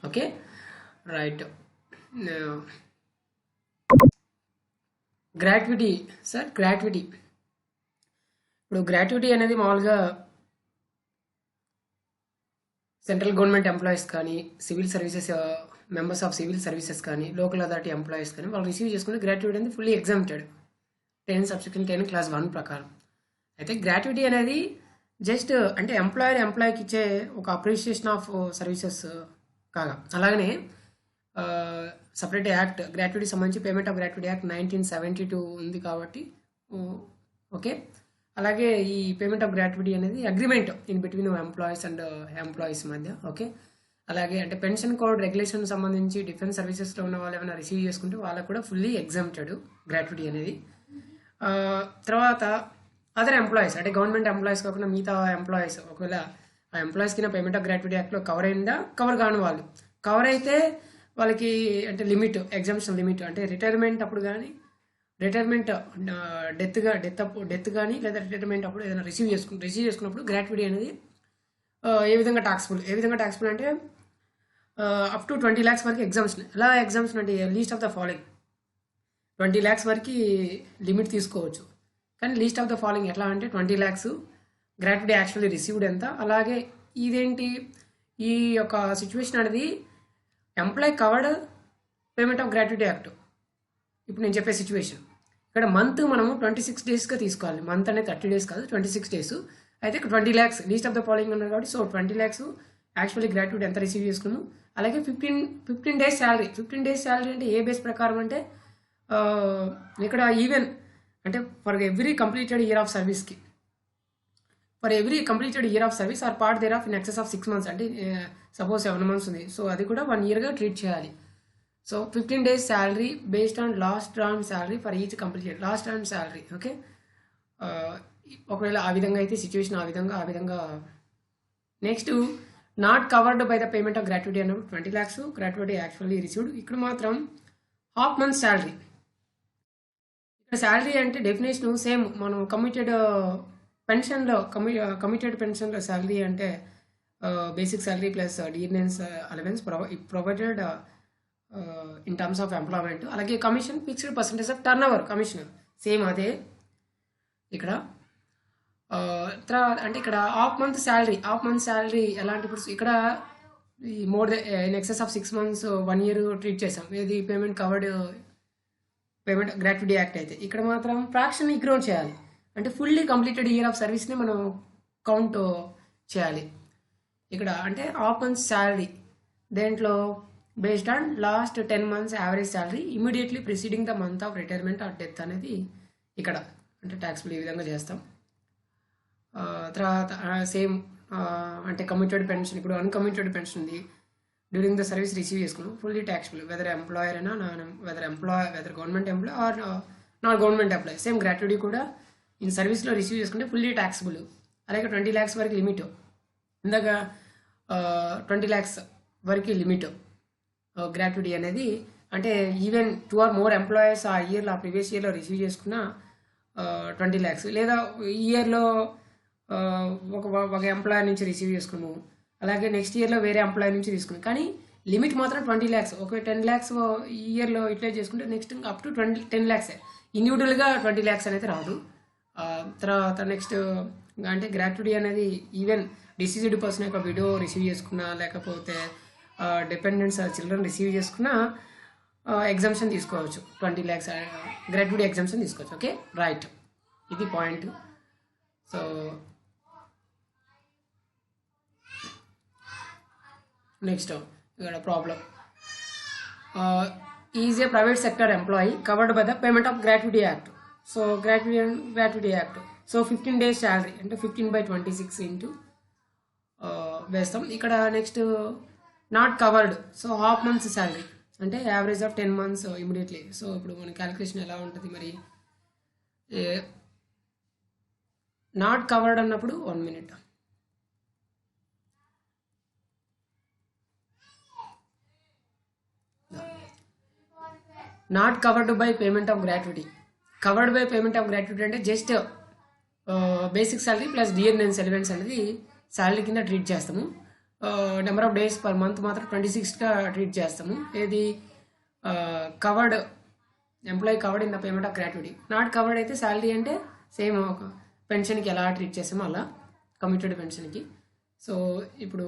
Okay right. Gratuity sir, gratuity ఇప్పుడు gratuity అనేది మామూలుగా సెంట్రల్ గవర్నమెంట్ ఎంప్లాయీస్ కానీ, civil services members of civil services కానీ, లోకల్ అథారిటీ ఎంప్లాయీస్ కానీ వాళ్ళు రిసీవ్ చేసుకునే గ్రాట్యుటీ అనేది ఫుల్లీ ఎగ్జామ్టెడ్ 10 సబ్సెక్షన్ 10 క్లాస్ 1 ప్రకారం. అయితే గ్రాట్యుటీ అనేది జస్ట్ అంటే ఎంప్లాయీకి ఇచ్చే ఒక అప్రిషియేషన్ ఆఫ్ సర్వీసెస్ కాగా, అలాగనే సపరేట్ యాక్ట్ గ్రాట్యుటీ సంబంధించి పేమెంట్ ఆఫ్ గ్రాట్యుటీ యాక్ట్ 1972 ఉంది కాబట్టి ఓకే. అలాగే ఈ పేమెంట్ ఆఫ్ గ్రాట్యుటీ అనేది agreement in between employees and employees మధ్య. ఓకే. అలాగే అంటే పెన్షన్ కోడ్ రెగ్యులేషన్ సంబంధించి డిఫెన్స్ సర్వీసెస్లో ఉన్న వాళ్ళు ఏమైనా రిసీవ్ చేసుకుంటే వాళ్ళకు కూడా ఫుల్లీ ఎగ్జామ్టెడ్ గ్రాట్యుటీ అనేది. తర్వాత అదర్ ఎంప్లాయీస్ అంటే గవర్నమెంట్ ఎంప్లాయీస్ కాకుండా మిగతా ఎంప్లాయీస్ ఒకవేళ ఆ ఎంప్లాయీస్ కింద పేమెంట్ ఆఫ్ గ్రాట్యుటీ యాక్ట్లో కవర్ అయిందా, కవర్ కాని వాళ్ళు, కవర్ అయితే వాళ్ళకి అంటే లిమిట్ ఎగ్జామ్షన్ లిమిట్ అంటే రిటైర్మెంట్ అప్పుడు కానీ, రిటైర్మెంట్ డెత్ కానీ లేదా రిటైర్మెంట్ అప్పుడు ఏదైనా రిసీవ్ చేసుకున్నప్పుడు గ్రాట్యుటీ అనేది ఏ విధంగా టాక్సిబుల్ అంటే అప్ టు 20 lakhs వరకు ఎగ్జామ్షన్. ఎలా ఎగ్జామ్షన్ అంటే least of the following 20 lakhs వరకు లిమిట్ తీసుకోవచ్చు. కానీ లీస్ట్ ఆఫ్ ద ఫాలోయింగ్ ఎట్లా అంటే 20 lakhs గ్రాట్యుటీ యాక్చువల్లీ రిసీవ్డ్ ఎంత. అలాగే ఇదేంటి ఈ యొక్క సిచ్యువేషన్ అనేది employee covered payment of gratuity act. ఇప్పుడు నేను చెప్పే సిచ్యువేషన్ ఇక్కడ మంత్ మనము 26 daysగా తీసుకోవాలి. మంత్ అనేది 30 days కాదు, 26 days. అయితే 20 lakhs least of the following ఉన్నారు కాబట్టి సో 20 lakhs యాక్చువల్లీ గ్రాట్యుటీ ఎంత రిసీవ్ చేసుకున్నాం. అలాగే 15 days శాలరీ. 15 days శాలరీ అంటే ఏ బేస్ ప్రకారం అంటే ఇక్కడ ఈవెన్ అంటే for every completed year of సర్వీస్కి, for every completed year of service or part thereof in excess of 6 months అంటే సపోజ్ 7 months ఉంది, సో అది కూడా 1 yearగా ట్రీట్ చేయాలి. So 15 days salary based on last round salary for each completed last round salary. Okay. ఒకవేళ ఆ విధంగా అయితే సిచ్యువేషన్ ఆ విధంగా next not covered by the payment of gratuity అన్నప్పుడు 20 lakhs గ్రాట్యుటీ యాక్చువల్లీ రిసీవ్డ్. ఇక్కడ మాత్రం హాఫ్ మంత్ శాలరీ. ఇక్కడ శాలరీ అంటే డెఫినేషన్ సేమ్ మనం కమిటెడ్ పెన్షన్లో శాలరీ అంటే basic salary plus dearness allowance provided in terms of employment. అలాగే commission fixed percentage of turn over commission same అదే ఇక్కడ. తర్వాత అంటే ఇక్కడ హాఫ్ మంత్ శాలరీ ఎలాంటి ఇప్పుడు ఇక్కడ ఈ more in excess of 6 months 1 year treat చేసాం. ఏది పేమెంట్ గ్రాట్యుటీ యాక్ట్ అయితే ఇక్కడ మాత్రం ఫ్రాక్షన్ ఇగ్నోర్ చేయాలి. అంటే ఫుల్లీ కంప్లీటెడ్ ఇయర్ ఆఫ్ సర్వీస్ని మనం కౌంట్ చేయాలి. ఇక్కడ అంటే హాఫ్ మంత్ శాలరీ దేంట్లో based on last 10 months average salary immediately preceding the month of retirement are death అనేది ఇక్కడ అంటే ట్యాక్స్బుల్ ఈ విధంగా చేస్తాం. తర్వాత సేమ్ అంటే కమిటెడ్ పెన్షన్, ఇప్పుడు అన్కమిటెడ్ పెన్షన్ ఉంది డ్యూరింగ్ ద సర్వీస్ రిసీవ్ చేసుకున్నాం ఫుల్లీ ట్యాక్స్బుల్ వెదర్ ఎంప్లాయర్ అయినా whether government employee or not government employee same gratuity కూడా ఇన్ సర్వీస్లో రిసీవ్ చేసుకుంటే ఫుల్లీ ట్యాక్సిబుల్. అలాగే 20 lakhs వరకు లిమిట్, ఇందాక 20 lakhs వరకు లిమిట్ గ్రాట్యుటీ అనేది. అంటే ఈవెన్ 2 or more ఎంప్లాయర్స్ ఆ ఇయర్లో ఆ ప్రీవియస్ ఇయర్లో రిసీవ్ చేసుకున్న 20 lakhs, లేదా ఈ ఇయర్లో ఒక ఎంప్లాయర్ నుంచి రిసీవ్ చేసుకున్నాము, అలాగే నెక్స్ట్ ఇయర్లో వేరే ఎంప్లాయర్ నుంచి తీసుకున్నాం, కానీ లిమిట్ మాత్రం 20 lakhs. ఒక 10 lakhs ఈ ఇయర్లో యూటిలైజ్ చేసుకుంటే నెక్స్ట్ అప్ టు 10 lakhs ఇండివిజువల్గా 20 lakhs అనేది రాదు. తర్వాత నెక్స్ట్ అంటే గ్రాట్యుటీ అనేది ఈవెన్ డిసీజ్డ్ పర్సన్ యొక్క విడో రిసీవ్ చేసుకున్నా లేకపోతే డిపెండెంట్స్ చిల్డ్రన్ రిసీవ్ చేసుకున్నా ఎగ్జామ్షన్ తీసుకోవచ్చు. 20 lakhs గ్రాట్యుటీ ఎగ్జామ్షన్ తీసుకోవచ్చు. ఓకే రైట్, ఇది పాయింట్. సో నెక్స్ట్ ఇక్కడ problem is a private sector employee covered by the payment of gratuity act. So gratuity act so 15 days salary అంటే 15/26 into వేస్తాం. ఇక్కడ next not covered so half months salary అంటే average of 10 months immediately. So ఇప్పుడు మన calculation ఎలా ఉంటుంది మరి, not covered అన్నప్పుడు 1 minute not covered by payment of gratuity. Covered by payment of gratuity అంటే just basic salary plus dearness elements అనేది salary కింద ట్రీట్ చేస్తాము. Number of days per month మాత్రం 26గా ట్రీట్ చేస్తాము. ఏది covered employee covered in the payment of gratuity. Not covered అయితే salary అంటే సేమ్ ఒక పెన్షన్కి ఎలా ట్రీట్ చేసామో అలా కమిటెడ్ పెన్షన్కి. సో ఇప్పుడు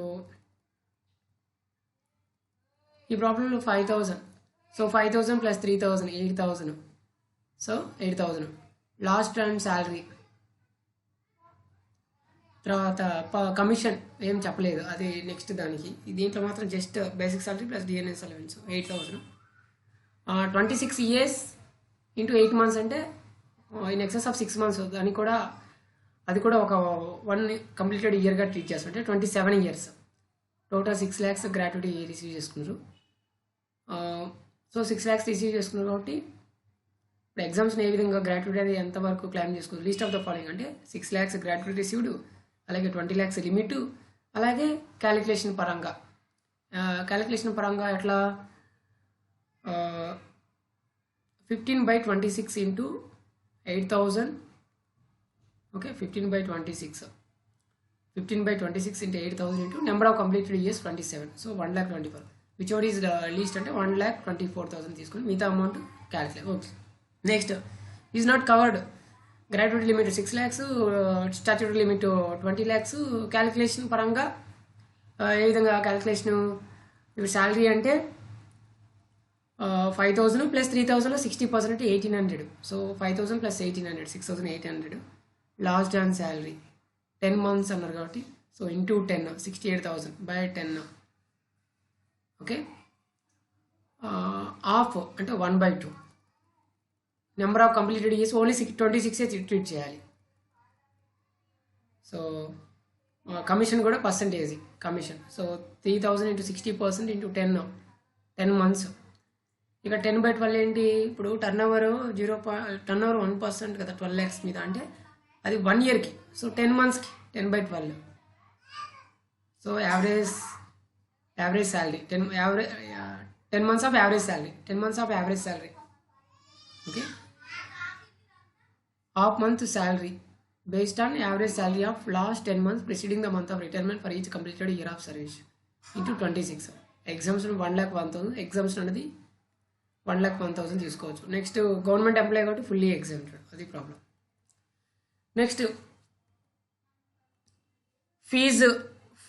ఈ ప్రాబ్లంలో 5,000. So 5,000 plus 3,000 8,000. So 8,000 last and salary. తర్వాత కమిషన్ ఏం చెప్పలేదు, అది నెక్స్ట్ దానికి. దీంట్లో మాత్రం just basic salary plus DNS allowance 8,000. 26 years into 8 months అంటే ఇన్ ఎక్సెస్ ఆఫ్ 6 months. అది కూడా ఒక 1 కంప్లీటెడ్ ఇయర్గా ట్రీట్ చేస్తుంటే 27 years. Total 6 lakhs gratuity receive చేసుకున్నారు. సో 6 lakhs రిసీవ్ చేసుకున్నారు కాబట్టి ఇప్పుడు ఎగ్జామ్స్ని ఏ విధంగా గ్రాట్యుటీ అది ఎంతవరకు క్లైమ్ చేసుకోవచ్చు. లీస్ట్ ఆఫ్ ద ఫాలోయింగ్ అంటే 6 lakhs గ్రాట్యుటీ రిసీవ్డ్, అలాగే 20 lakhs లిమిట్, అలాగే క్యాలిక్యులేషన్ పరంగా ఎట్లా 15/26 into 8,000. Okay, 15/26 into 8,000 into number of completed years 27. So 1,24,000 which vote is least అంటే 1,24,000 తీసుకుని మిగతా amount calculate. Okay, next is not covered. Gratuity limit 6 lakhs, statutory limit 20 lakhs. Calculation పరంగా ఏ విధంగా calculation, ఇప్పుడు salary అంటే 5,000 ప్లస్ 3,000లో 60% అంటే 1,800. So 5,000 plus 1,800 6,800. Last and salary 10 months అన్నారు కాబట్టి so into 10 68,000 by 10. Okay, of అంటే 1/2. Number of completed years only 26 treat చేయాలి. So commission కూడా percentage commission. So 3,000 into 60% into 10 months. ఇక 10/12 ఏంటి, ఇప్పుడు టర్న్ ఓవర్ 1% కదా 12 lakhs మీద, అంటే అది 1 yearకి. సో 10 monthsకి 10/12. So average salary 10 months of average salary. Okay, half month salary based on average salary of last 10 months preceding the month of retirement for each completed year of service into 26. Exemption 1,01,000. Exemption అనేది 1,01,000 తీసుకోవచ్చు. Next government employee కాబట్టి fully exempted, అది problem. Next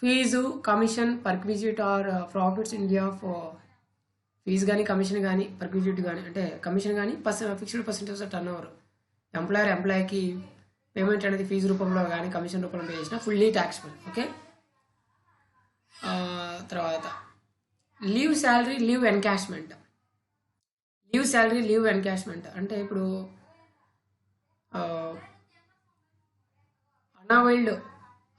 fee commission perquisite or profits India of fee కానీ commission కానీ perquisite కానీ అంటే commission కానీ fixed percentage of turn over. ఎంప్లాయీకి పేమెంట్ అనేది ఫీజు రూపంలో కానీ కమిషన్ రూపంలో పే చేసినా ఫుల్లీ ట్యాక్సబుల్. ఓకే, తర్వాత లీవ్ శాలరీ లీవ్ ఎన్కాష్మెంట్. అంటే ఇప్పుడు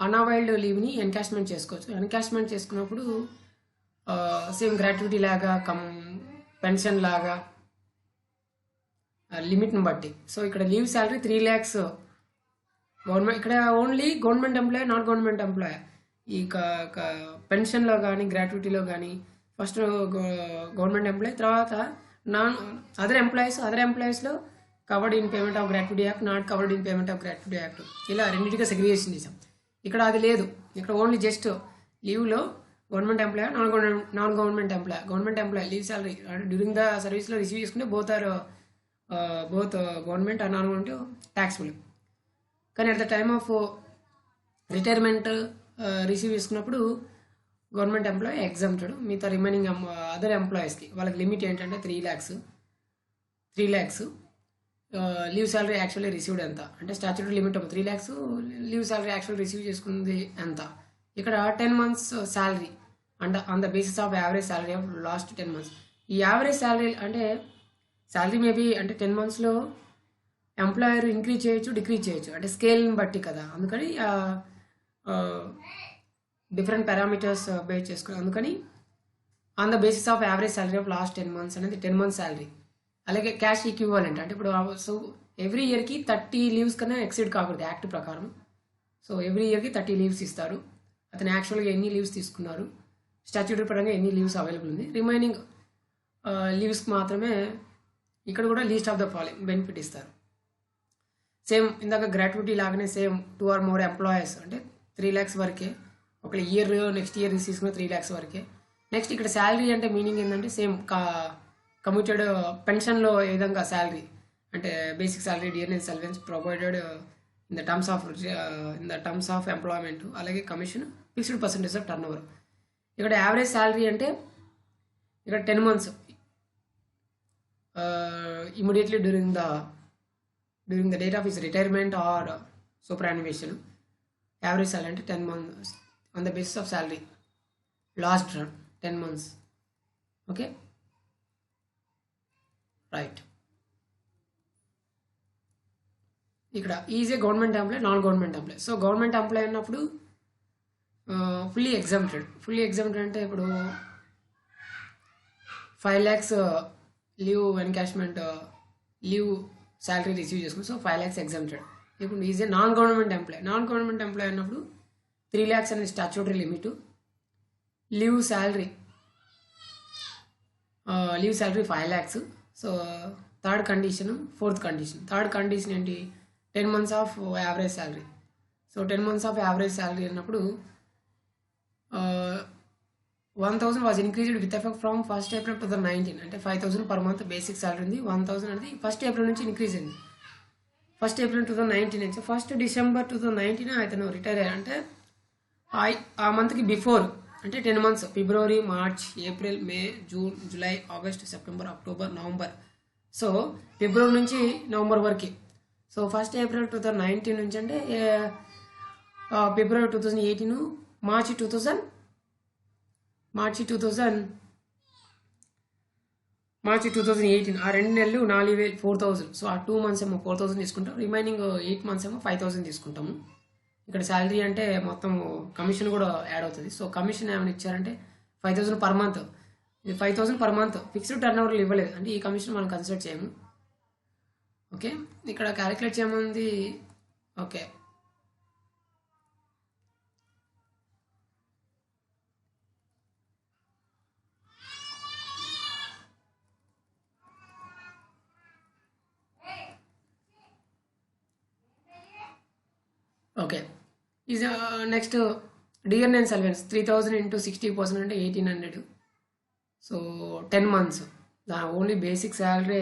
అన్అవైల్డ్ లీవ్ని ఎన్కాష్మెంట్ చేసుకోవచ్చు. ఎన్కాష్మెంట్ చేసుకున్నప్పుడు సేమ్ గ్రాట్యుటీ లాగా పెన్షన్ లాగా లిమిట్ని బట్టి. సో ఇక్కడ లీవ్ శాలరీ 3 lakhs గవర్నమెంట్, ఇక్కడ only government employee, not government employee. ఈ పెన్షన్లో కానీ గ్రాట్యుటీలో కానీ ఫస్ట్ గవర్నమెంట్ ఎంప్లాయీ, తర్వాత అదర్ ఎంప్లాయీస్లో covered in payment of gratuity act, not covered in payment of gratuity act, ఇలా రెండింటిగా సెగ్రిగేషన్ చేసాం. ఇక్కడ అది లేదు. ఇక్కడ ఓన్లీ జస్ట్ లీవ్లో government employee, non government employee leave salary during the సర్వీస్లో రిసీవ్ చేసుకుంటే both government and non government taxable. కానీ at the time of retirement receive చేసుకున్నప్పుడు గవర్నమెంట్ ఎంప్లాయీ ఎగ్జామ్టెడ్. మిగతా రిమైనింగ్ అదర్ ఎంప్లాయీస్కి వాళ్ళకి లిమిట్ ఏంటంటే 3 lakhs. Leave salary actually received ఎంత అంటే స్టాట్యూటరీ లిమిట్ ఒక 3 lakhs, leave salary actual receive చేసుకుంది ఎంత. ఇక్కడ 10 months salary and on the basis of average salary of last 10 months. ఈ యావరేజ్ శాలరీ అంటే శాలరీ మేబీ అంటే 10 monthsలో ఎంప్లాయర్ ఇంక్రీజ్ చేయొచ్చు, డిక్రీజ్ చేయొచ్చు, అంటే స్కేల్ని బట్టి కదా. అందుకని డిఫరెంట్ పారామీటర్స్ బేస్ చేసుకుని, అందుకని on the basis of average salary of last 10 months అనేది 10 months శాలరీ. అలాగే క్యాష్ ఈక్వివాలెంట్ అంటే ఇప్పుడు సో ఎవ్రీ ఇయర్కి 30 leaves కన్నా ఎక్సీడ్ కాకూడదు యాక్ట్ ప్రకారం. సో ఎవ్రీ ఇయర్కి 30 leaves ఇస్తారు. అతను యాక్చువల్గా ఎన్ని లీవ్స్ తీసుకున్నారు, స్టాట్యూటరీ పరంగా ఎన్ని లీవ్స్ అవైలబుల్ ఉంది, రిమైనింగ్ లీవ్స్కి మాత్రమే ఇక్కడ కూడా least of the following benefit ఇస్తారు. సేమ్ ఇందాక గ్రాట్యుటీ లాగానే సేమ్ 2 or more ఎంప్లాయీస్ అంటే 3 lakhs వరకే ఒక ఇయర్ నెక్స్ట్ ఇయర్ తీసుకున్న 3 lakhs వరకే. నెక్స్ట్ ఇక్కడ శాలరీ అంటే మీనింగ్ ఏంటంటే సేమ్ కమ్యూటెడ్ పెన్షన్లో ఏ విధంగా శాలరీ అంటే basic salary dearness allowance provided in the terms of employment, అలాగే commission fixed percentage of turn over. ఇక్కడ యావరేజ్ శాలరీ అంటే ఇక్కడ 10 months immediately during the date of his retirement or superannuation. Average salary అంటే 10 months on the basis of salary last run 10 months. Okay, right. ఇక్కడ is a government employee, non government employee. So government employee అన్నప్పుడు fully exempted అంటే ఇప్పుడు 5 lakhs leave encashment leave salary receive చేసుకుని, so 5 lakhs exempted. ఇప్పుడు is a non government employee అన్నప్పుడు 3 lakhs అనేది statutory limit. Leave salary 5 lakhs. So third condition ఏంటి, 10 months of average salary. So 10 months of average salary అన్నప్పుడు 1,000 was increased with effect from 1st April 2019. అంటే 5,000 per month basic salary ఉంది. 1,000 అనేది 1st April నుంచి increase అయింది. 1st April 2019 నుంచి 1st December 2019 అతను retire అయ్యారు. అంటే ఆ మంత్కి బిఫోర్ అంటే 10 months February, March, April, May, June, July, August, September, October, November. So February నుంచి నవంబర్ వరకు. సో 1st April 2019 నుంచి అంటే ఫిబ్రవరి 2018, మార్చి 2018 ఆ 2 నెలలు 4,000 4,000. సో ఆ 2 months ఏమో 4,000 తీసుకుంటాం, రిమైనింగ్ 8 months ఏమో 5,000 తీసుకుంటాము. ఇక్కడ శాలరీ అంటే మొత్తం కమిషన్ కూడా యాడ్ అవుతుంది. సో కమిషన్ ఏమైనా ఇచ్చారంటే 5,000 per month. ఇది 5,000 per month ఫిక్స్డ్ టర్న్ ఓవర్లు ఇవ్వలేదు అంటే ఈ కమిషన్ మనం కన్సిడర్ చేయము. ఓకే, ఇక్కడ క్యాలిక్యులేట్ చేయమంది. Okay, okay is next dearness allowance 3,000 into 60% అంటే 1,800. సో 10 months దాని only basic salary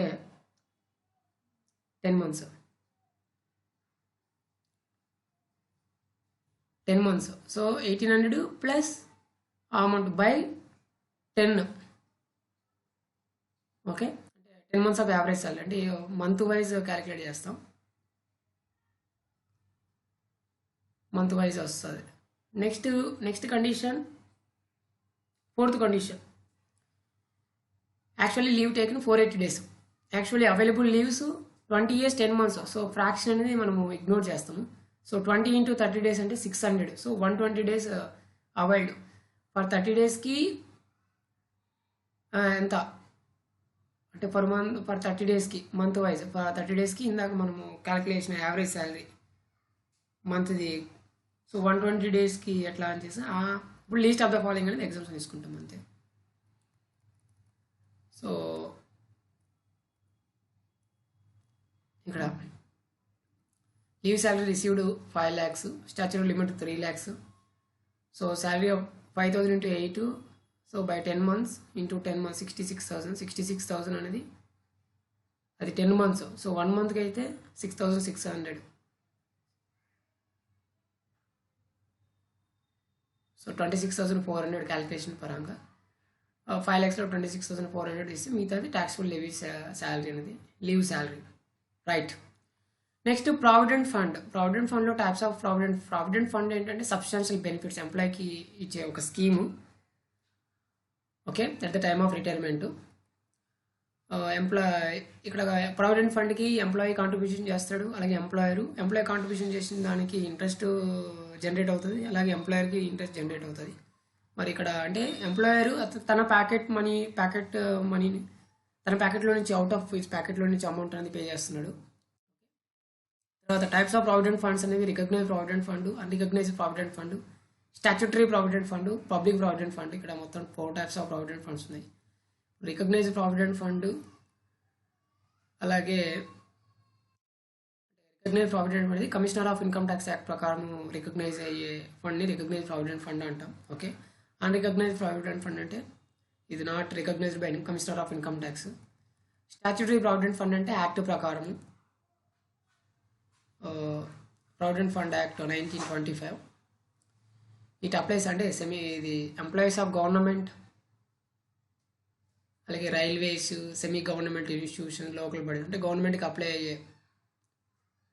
10 months. So 1,800 plus amount by 10. Okay, 10 months of average salary అంటే మంత్ వైజ్ క్యాలిక్యులేట్ చేస్తాం. మంత్ వైజ్ వస్తుంది. Next condition, 4th condition, actually leave taken 480 days. Actually available leaves 20 years 10 months. So fraction అనేది మనము ignore చేస్తాము. So 20 into 30 days అంటే 600. So 120 days avoid. For 30 daysకి ఎంత అంటే for 30 daysకి month wise for 30 daysకి ఇందాక మనము క్యాలిక్యులేషన్ యావరేజ్ శాలరీ మంత్ది. సో 120 daysకి ఎట్లా అని చేసి ఇప్పుడు లీస్ట్ ఆఫ్ ద ఫాలోయింగ్ అనేది ఎగ్జామ్స్ తీసుకుంటాం అంతే. సో ఇక్కడ leave salary received 5 lakhs, statutory limit 3 lakhs. So salary of 5,000 into 8. So by 10 months into 10 months 66,000 అనేది అది 10 months. సో 1 monthకి అయితే 6,600. సో 26,400 క్యాలిక్యులేషన్ పరంగా 5 lakhsలో 26,400 ఇస్తే మిగతాది ట్యాక్సిబుల్ లీవ్ శాలరీ అనేది leave salary. Right, next provident ఫండ్లో టైప్స్ ఆఫ్ ప్రావిడెంట్ ఫండ్ ఏంటంటే substantial benefits ఎంప్లాయ్కి ఇచ్చే ఒక scheme. Okay, at the time of retirement ఇక్కడ ప్రావిడెంట్ ఫండ్కి ఎంప్లాయీ కాంట్రిబ్యూషన్ చేస్తాడు, అలాగే ఎంప్లాయీ కాంట్రిబ్యూషన్ చేసిన దానికి ఇంట్రెస్ట్ జనరేట్ అవుతుంది, అలాగే ఎంప్లాయర్కి ఇంట్రెస్ట్ జనరేట్ అవుతుంది. మరి ఇక్కడ అంటే ఎంప్లాయర్ తన మనీని తన ప్యాకెట్లో నుంచి అవుట్ ఆఫ్ హిస్ ప్యాకెట్లో నుంచి అమౌంట్ అనేది పే చేస్తున్నాడు. తర్వాత టైప్స్ ఆఫ్ ప్రావిడెంట్ ఫండ్స్ అనేవి recognise provident fund, unrecognised provident fund, statutory provident fund, public provident fund. ఇక్కడ మొత్తం 4 types ఆఫ్ ప్రావిడెంట్ ఫండ్స్ ఉన్నాయి. రికగ్నైజ్డ్ ప్రావిడెంట్ ఫండ్, అలాగే రికగ్నైజ్ ప్రావిడెంట్ అనేది commissioner of income tax act ప్రకారం recognise అయ్యే ఫండ్ని recognise provident fund అంటాం. ఓకే, అన్రికగ్నైజ్ ప్రావిడెంట్ ఫండ్ అంటే ఇది not recognised by commissioner of income tax. Statutory provident fund అంటే యాక్ట్ ప్రకారం provident fund act 1925 it applies అంటే ఇది ఎంప్లాయీస్ ఆఫ్ గవర్నమెంట్, అలాగే railways, semi government institution, local body అంటే గవర్నమెంట్కి అప్లై అయ్యే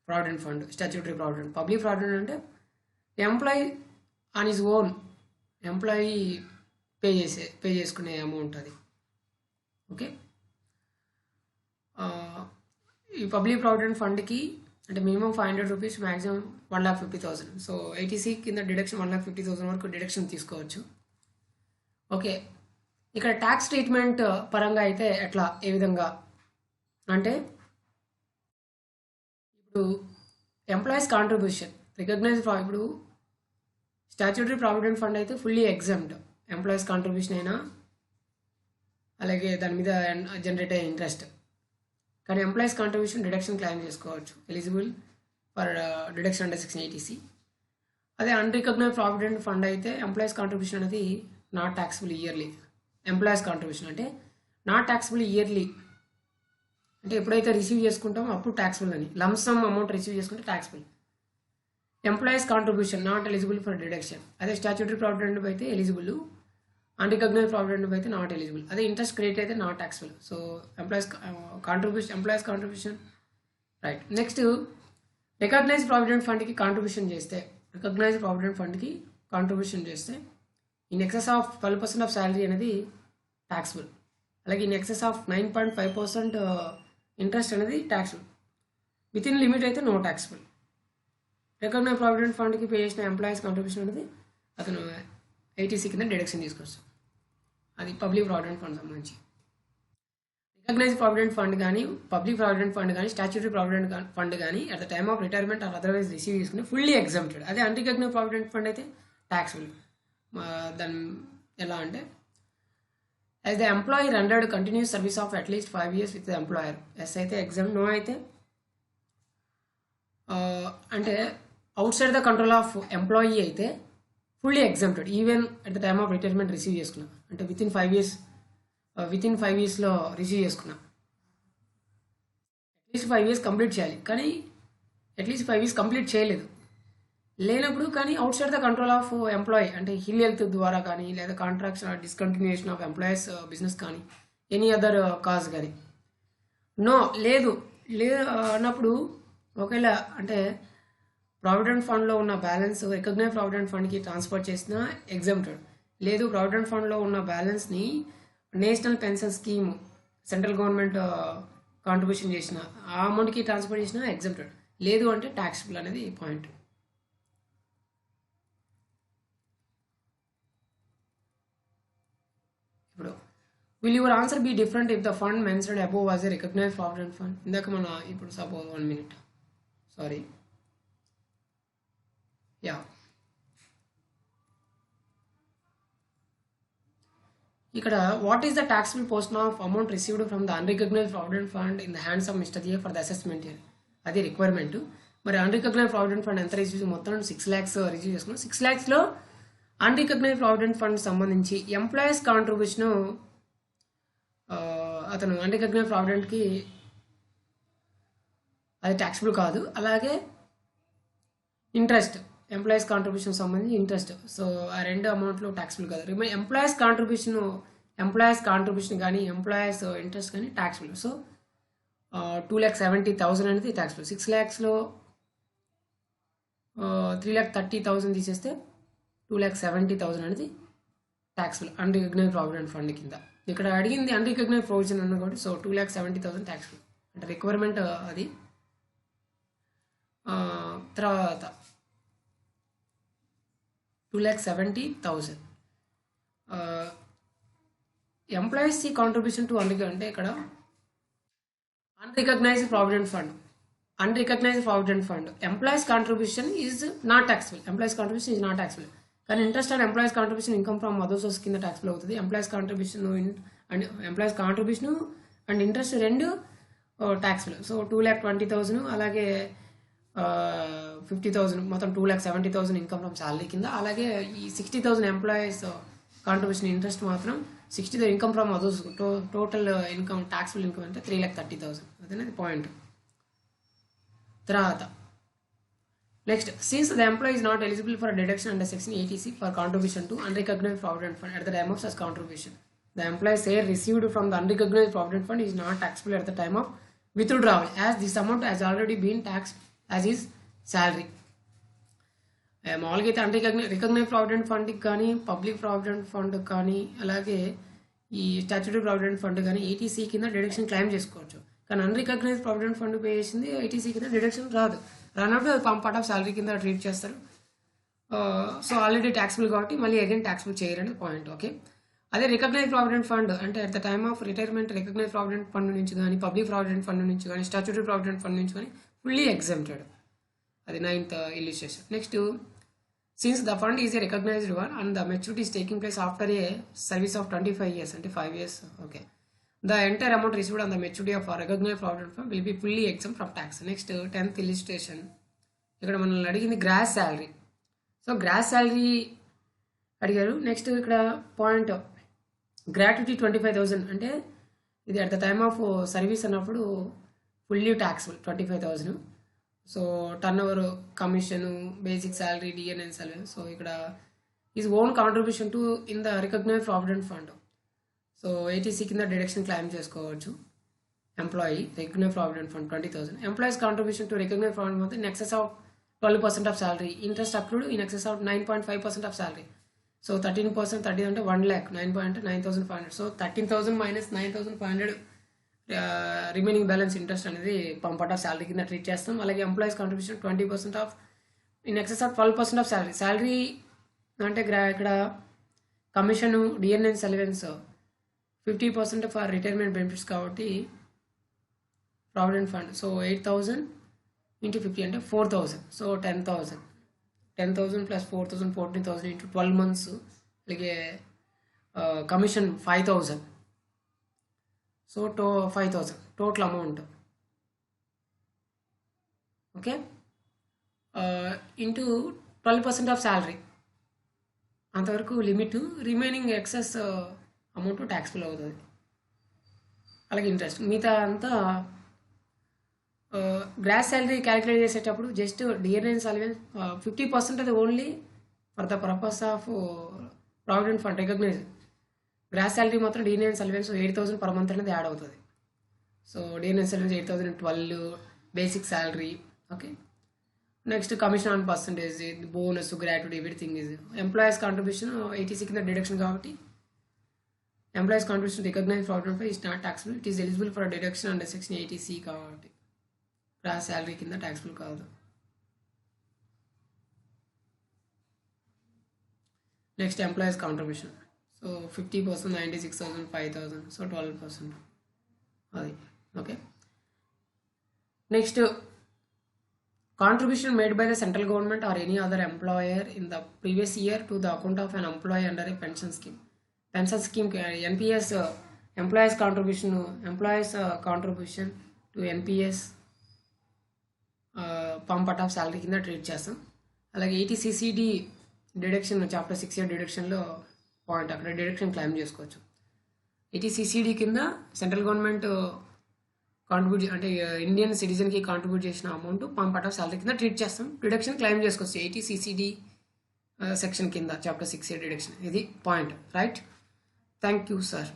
provident fund statutory provident. Public provident అంటే employee on his own, employee pay చేసుకునే అమౌంట్ అది. ఓకే, ఈ పబ్లిక్ ప్రావిడెంట్ ఫండ్కి అంటే minimum 500 rupees, maximum 1,50,000. So 80C కింద డిడక్షన్ 1,50,000 వరకు డిడక్షన్ తీసుకోవచ్చు. ఓకే, ఇక్కడ ట్యాక్స్ ట్రీట్మెంట్ పరంగా అయితే ఎట్లా, ఏ విధంగా అంటే ఇప్పుడు ఎంప్లాయీస్ కాంట్రిబ్యూషన్ రికగ్నైజ్ ఇప్పుడు స్టాట్యూటరీ ప్రావిడెంట్ ఫండ్ అయితే ఫుల్లీ ఎగ్జామ్డ్. ఎంప్లాయీస్ కాంట్రిబ్యూషన్ అయినా అలాగే దాని మీద జనరేట్ అయ్యే ఇంట్రెస్ట్, కానీ ఎంప్లాయీస్ కాంట్రిబ్యూషన్ డిడక్షన్ క్లెయిమ్ చేసుకోవచ్చు, eligible for deduction under section 80C. అదే అన్రికగ్నైజ్ ప్రావిడెంట్ ఫండ్ అయితే ఎంప్లాయీస్ కాంట్రిబ్యూషన్ అనేది not taxable yearly. Employees contribution అంటే నాట్ ట్యాక్సిబుల్ ఇయర్లీ అంటే ఎప్పుడైతే రిసీవ్ చేసుకుంటామో అప్పుడు ట్యాక్సిబుల్ అని, లంసమ్ అమౌంట్ రిసీవ్ చేసుకుంటే taxable. Employees contribution not eligible for deduction. అదే స్టాట్యూటరీ ప్రావిడెంట్ అయితే ఎలిజిబుల్, అన్రికగ్నైజ్ ప్రావిడెంట్ అయితే నాట్ ఎలిజిబుల్. అదే ఇంట్రెస్ట్ క్రెడిట్ అయితే not taxable. So employees contribution right. Next recognised provident ఫండ్కి కాంట్రిబ్యూషన్ చేస్తే in excess of 12% of salary అనేది taxable. అలాగే in excess of 9.5% interest అనేది ట్యాక్సిబుల్. విత్ ఇన్ లిమిట్ అయితే no taxable. Recognised provident ఫండ్కి pay చేసిన employees contribution అనేది అతను 80C కింద డిడక్షన్ తీసుకొస్తాం. అది పబ్లిక్ ప్రావిడెంట్ ఫండ్ సంబంధించి. రికగ్నైజ్ ప్రావిడెంట్ ఫండ్ కానీ, పబ్లిక్ ప్రావిడెంట్ ఫండ్ కానీ, స్టాట్యూటరీ ప్రావిడెంట్ ఫండ్ కానీ at the time of retirement or otherwise receive చేసుకుని ఫుల్లీ ఎగ్జామ్టెడ్. అదే అన్రికగ్నైజ్ ప్రావిడెంట్ ఫండ్ అయితే ట్యాక్సిబుల్. దాని ఎలా అంటే as the employee rendered continuous service of at least 5 years with the employer. Yes అయితే exempt, no అయితే అంటే outside the control of employee అయితే fully exempted even at the time of retirement receive చేసుకున్నా అంటే within 5 yearsలో receive చేసుకున్నా. At least 5 years complete చేయాలి, కానీ అట్లీస్ట్ 5 years కంప్లీట్ చేయలేదు లేనప్పుడు, కానీ outside the control of employee అంటే హిల్ హెల్త్ ద్వారా కానీ, లేదా contracts discontinuation of employees business కానీ, ఎనీ అదర్ కాజ్ కానీ లేదు అన్నప్పుడు ఒకవేళ అంటే ప్రావిడెంట్ ఫండ్లో ఉన్న బ్యాలెన్స్ రికగ్నైజ్ ప్రావిడెంట్ ఫండ్కి ట్రాన్స్ఫర్ చేసిన ఎగ్జామ్టెడ్. లేదు ప్రావిడెంట్ ఫండ్లో ఉన్న బ్యాలెన్స్ని national pension scheme central government contribution చేసిన ఆ అమౌంట్కి ట్రాన్స్ఫర్ చేసిన ఎగ్జామ్టెడ్. లేదు అంటే ట్యాక్సిబుల్ అనేది పాయింట్. ఇప్పుడు will your answer be different if the fund mentioned above was a recognise provident fund. ఇందాక మన ఇప్పుడు సపోజ్ 1 minute సారీ యా ఇక్కడ what is the taxable portion of amount received from the unrecognised provident fund in the hands of mister J for the assessment year. అది requirement. మరి unrecognised provident fund ఎంత receive, మొత్తం 6 lakhs receive చేసుకున్నాం. 6 lakhsలో unrecognised provident fund సంబంధించి employees contribution అతను unrecognised ప్రావిడెంట్కి అది taxable కాదు. అలాగే ఇంట్రెస్ట్ ఎంప్లాయీస్ కాంట్రిబ్యూషన్ సంబంధించి ఇంట్రెస్ట్, సో ఆ 2 అమౌంట్లు ట్యాక్సిబుల్ కాదు. ఎంప్లాయీస్ కాంట్రిబ్యూషన్ కానీ ఎంప్లాయీస్ ఇంట్రెస్ట్ కానీ ట్యాక్సిబుల్. సో 2,70,000 అనేది ట్యాక్సిబుల్. 6 lakhsలో 3,30,000 తీసేస్తే 2,70,000 అనేది ట్యాక్సిబుల్ అన్రికగ్నైజ్ ప్రావిడెంట్ ఫండ్ కింద. ఇక్కడ అడిగింది అన్రికగ్నైజ్ ప్రొవిజన్ అన్న కాబట్టి సో 2,70,000 ట్యాక్సిబుల్ అంటే రిక్వైర్మెంట్ అది. తర్వాత 2,70,000 ఎంప్లాయీస్ కాంట్రిబ్యూషన్ టు అంటే ఇక్కడ unrecognised provident fund employees contribution is not taxable. కానీ interest and employees contribution income from other source కింద ట్యాక్సిబుల్ అవుతుంది. Employees contribution and interest 2 taxable. So 2,20,000 అలాగే 50,000 మొత్తం 2,70,000 ఇన్కమ్ ఫ్రమ్ శాలరీ కింద. అలాగే ఈ 60,000 ఎంప్లాయీస్ కాంట్రిబ్యూషన్ ఇంట్రెస్ట్ మాత్రం 60,000 income from others. Total income taxable income అంటే 3,30,000. అదేనది పాయింట్. తర్వాత next, since the employee is not eligible for a deduction under section 80C for contribution to unrecognized provident fund at the time of such contribution, the employee share received from the unrecognized provident fund is not taxable at the time of withdrawal, as this amount has already been taxed as his salary. మామూలుగా అయితే recognise provident ఫండ్కి కానీ, public provident fund కానీ, అలాగే ఈ statutory provident fund కానీ eighty C కింద deduction claim చేసుకోవచ్చు. కానీ అన్రికగ్నైజ్ ప్రావిడెంట్ ఫండ్ పే చేసింది ఏటీసీ కింద డిడక్షన్ రాదు. రానప్పుడు అది పార్ట్ ఆఫ్ శాలరీ కింద ట్రీట్ చేస్తారు. సో ఆల్రెడీ ట్యాక్సిబుల్ కాబట్టి మళ్ళీ అగైన్ ట్యాక్సిబుల్ చేయరని పాయింట్. ఓకే, అదే రికగ్నైజ్ ప్రావిడెంట్ ఫండ్ అంటే at the time of retirement recognise provident fund నుంచి కానీ, పబ్లిక్ ప్రావిడెంట్ ఫండ్ నుంచి కానీ, స్టాట్యూటరీ ప్రావిడెంట్ ఫండ్ నుంచి కానీ ఫుల్లీ ఎగ్జామ్టెడ్. అది 9th illustration. Next, since the fund is a recognised one and the maturity is taking place after a service of 25 years అంటే 5 years. Okay, the entire amount received on the maturity of a recognized provident fund will be fully exempt from tax. Next, 10th illustration. ఇక్కడ మనల్ని అడిగింది gross salary. So gross salary అడిగారు. Next ఇక్కడ point, gratuity 25,000 అంటే ఇది at the time of service అన్నప్పుడు fully taxable 25,000. So turn over, commission, basic salary, డిఎన్ఎన్ salary. So ఇక్కడ is own contribution to in the recognised provident fund. So eighty C కింద deduction claim చేసుకోవచ్చు. Employee recognised provident fund 20,000. Employees contribution to recognised provident fund in excess of 12% of salary. Interest accrued in excess of 9.5% of salary. So 13%, 30 అంటే 1 lakh, 9.9500. So 13,000 minus 9,500 remaining balance interest అనేది part of salary కింద treat చేస్తాం. అలాగే employees contribution 20% of in excess of 12% of salary. Salary అంటే ఇక్కడ commission, DNN allowance 50% for retirement benefits కాబట్టి provident fund. So 8,000 into 50 అంటే 4,000. So 10,000 plus 4,000 14,000 into 12 months. అలాగే commission 5,000. So 5,000 total amount. Okay, into 12% of salary, అంతవరకు limit. Remaining excess amount taxable అవుతుంది. అలాగే interest మిగతా అంతా. గ్రాస్ శాలరీ క్యాలిక్యులేట్ చేసేటప్పుడు just DNN allowance 50% అది only for the purpose of provident fund recognise. Gross salary మాత్రం DNN allowance 8,000 per month అనేది add అవుతుంది. So DNN allowance 8,000 12 basic salary. Okay, next commission on percentage, bonus, gratuity, everything is. Employees contribution eighty C కింద deduction కాబట్టి employees contribution recognise provident fund is not taxable. It is eligible for deduction under section 80C కాబట్టి gross salary కింద taxable కాదు. Next, employees contribution. So 50%, 96,000, 5,000. So 12% అది. Okay, next, contribution made by the central government or any other employer in the previous year to the account of an employee under a pension scheme. Pension scheme, NPS, employees contribution to NPS part of salary కింద treat చేస్తాం. అలాగే ETCCD deduction chapter 6 డిడక్షన్లో point, అక్కడ deduction claim చేసుకోవచ్చు. ETCCD కింద central government contribute అంటే Indian సిటిజన్కి contribute చేసిన amount part of salary కింద treat చేస్తాం. డిడక్షన్ క్లెయిమ్ చేసుకోవచ్చు ETCCD సెక్షన్ కింద చాప్టర్ 6 డిడక్షన్. ఇది point, right? Thank you sir.